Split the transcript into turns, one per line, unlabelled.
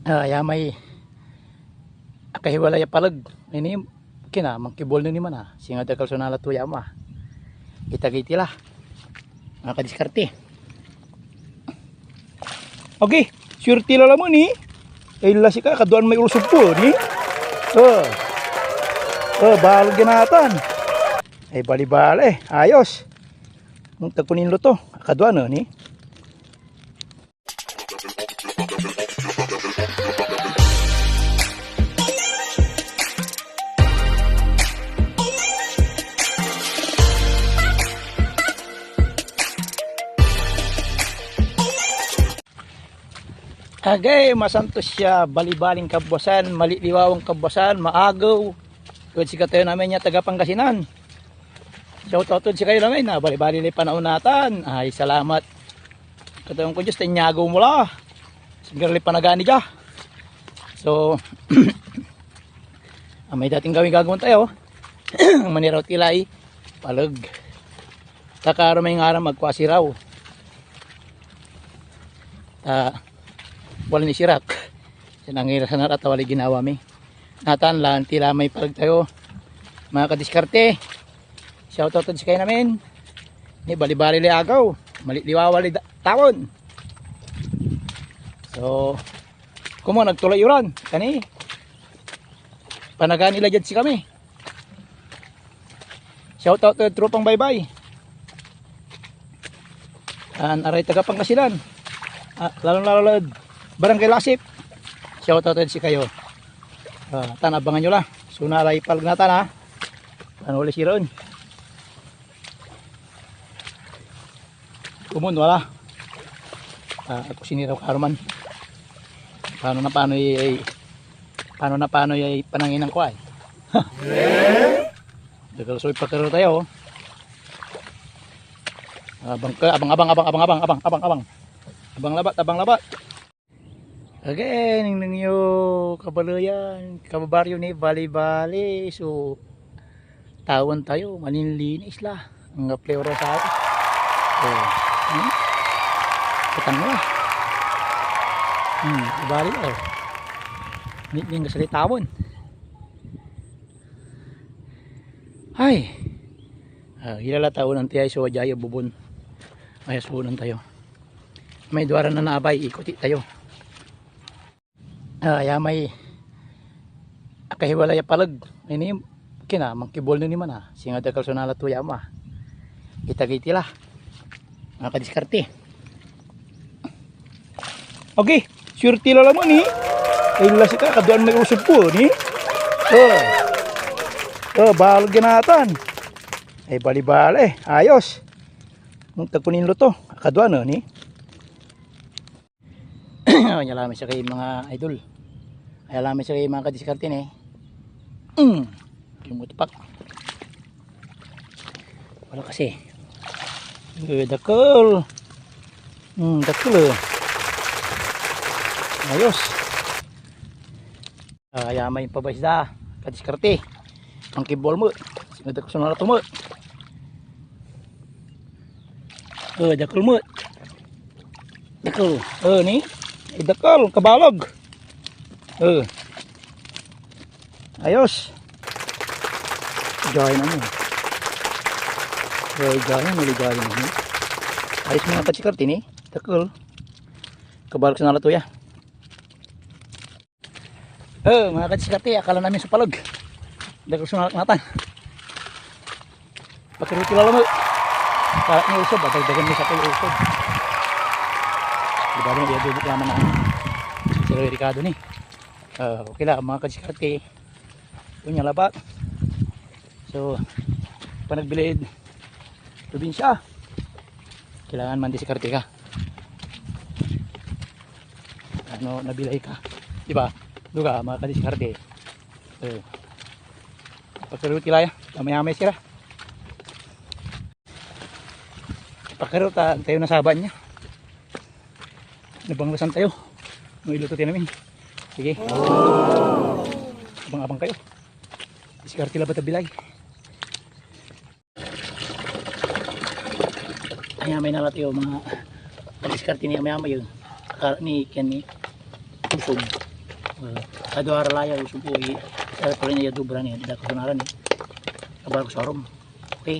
Ya may akahiwalay palag ini kina mangkibol ni man singa dakal sonala tuya ma itagiti lah makadiskarte. Okay, sure tila mo ni ay lasi ka kaduan may ulusog po ni bahal ginatan ay bali-bali ayos mong tagkunin lo to kaduan no ni. Agay, masantos siya, balibaling kabwasan, maliliwawang kabwasan, maagaw. Kung si katayo namin niya taga Pangasinan. Shoutout si kayo namin na balibali na panahon natin. Ay, salamat. Katayong ko Diyos, tanyagaw mo la. Sigarli panagani dya. So, may dating gawin tayo. Maniraw tilay, palag. Takaro may nga magkwasi raw. Wala ni sirak sinangira sa narat wala ginawa mi natan lang tila may palag tayo mga kadiskarte. Shoutout si kayo namin ni bali-bali agaw maliliwawali tawon. So kumo nagtuloy yuran kani panagani nila dyan si kami. Shoutout to tropang bye-bye aray taga Pangasinan lalo Barangay Lasip. Shoutout si kayo. Tanabangan nyo lang. Sunalay palag na tan ha. Ano ulit si Ron. Kumun wala. Ako siniraw karuman. Paano na ay pananginang ko ay. Dagal soy pakaro tayo. Abang labat. Okay, ningning yo kabalayan, kababaryo ni bali-bali. So tawon tayo, maninlinis la. Ang plewra sa atin. Katang mo. Bali oh. Ning gasali tawon. Ay. Hilala tawon ang tiyay so jaya bubon. Ayos bunon tayo. May duwaran na naabay, ikuti tayo. Ya may akahiwalay palag ini kina mangkibol ni man singa dakal sonala tuya ma itagiti lah makadiskarte. Okay, sure tila mo ni ay lasi ka kaduan may ulusog po ni bahal ginatan ay bali-bali ayos mong tagkunin lo to kaduan no ni. Nyalamin siya kay mga idol. Ayalamin siya kay mga kadiskarte ni. Kumutupak. Wala kasi. Dakol. Dakol. Ayos. Ayamay pa ba isda kadiskarte. Ang kibol mo. Sinada ko sa nalato mo. Dakol mo. Dakol. Ni. Dakal, kabalog. Ayos. Gaya naman. Gaya naman. Ayos mga kadiskarte ni. Dakal. Kabalog sa nalato ya. Mga kadiskarte, akala namin sa palag. Dakal sa nalato natin. Pakiruti lalo mo. Para ni usod, dagan mo sa kayo usod. Diba rin i-adubok naman na si Roy Ricardo ni. Okay lang mga kadiskarte. Punya labat. So panagbilid probinsya. Kailangan man diskarte ka. Ano nabilay ka. Diba? Duga mga kadiskarte. Pagkarot kilaya. Kamay-amay sila. Pagkarot tayo na saban niya. Nabanglasan tayo. Iluto tayo namin. Sige. Abang-abang kayo. Diskarte labat na bilay. Ayan, may nalat yung mga diskarte niya. May yun. Ni Ken ni. Usog. Ado aralaya usub uwi. Pero pala niya dubra niya. Tidak kusunaran eh. Kabar ko sa rom. Okay.